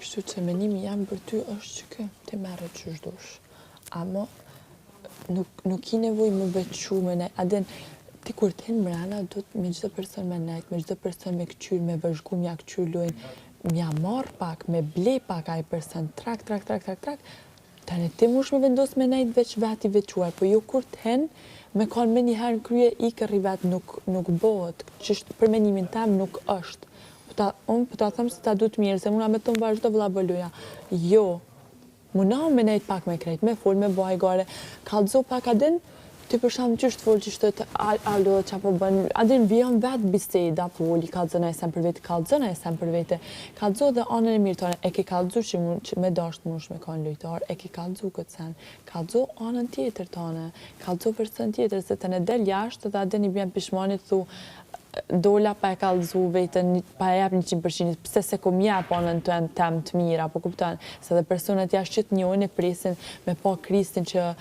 Kështu që menimi jam për ty është që kë, ti merret ç'është dush. Ama nuk i nevojë më veçu me ne. Adin, ti kur t'hen mrena, do të me çdo person me nejt, me çdo person me këqyr, me vëzhgu, mja këqyr lojnë, mja marr pak, me ble pak ai person, trak. Tani ti mush me vendos me nejt veç veti veçuar, po jo kur t'hen, me kanë me njëherë në krye i kërri vetë nuk bëhet, që për menimin tem nuk është. Unë po ta them se ta du të mirë, se muna me të më vazhdo vëlla bëluja. Jo, muna me nejt pak me krejt, me fol, me baj gare, kallëzo pak adin, ti për shkak ç'është fol që shtet alo çapo bën, adin vijon vet biseda, foli, kallëzon ai sem për vete, kallëzo dhe anën e mirë tonë, e ke kallëzu që me dasht mush me kanë lojtar, e ke kallëzu këtë sen, kallëzo anën tjetër tonë, kallëzo person tjetër, se të ne del jashtë dhe adin i bjen pishmanit thu, dola pa e kallëzu vetën, pa e jap 100%, pse se kom jap anën tem të mira, po kupton, se dhe personat jashtë që të njohin e presin me pa Kristin që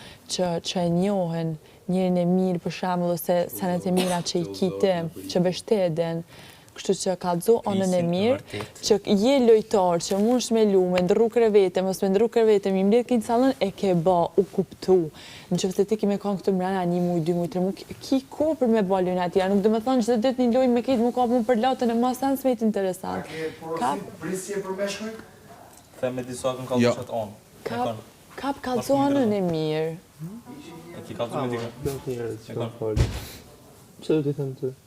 e njohin, njërin e mirë për shembull ose senet e mira që i kite, që beshteden. Kështu që kallëzo anën e mirë, që je lojtar, që mundesh me lu, me ndrru krevete, mos me ndrru krevete, mi mbledh kënë sallën, e ke ba, u kuptu. Nëse ti ke me kanë këtu mrena 1 muj, 2 muj, 3 muj, ki ko për me ba lojnë atija, nuk dhe me thonë çdo ditë një lojnë me kitë, mu kap mu për latën e ma sens me të interesant. Prisje për meshkuj? The me disa kën kallëzoshat anë. Kap kallëzo anën e mirë. E ki kallëzu me dikë? Bëllë të njerët që kanë falë. Pse do t'i thëmë të?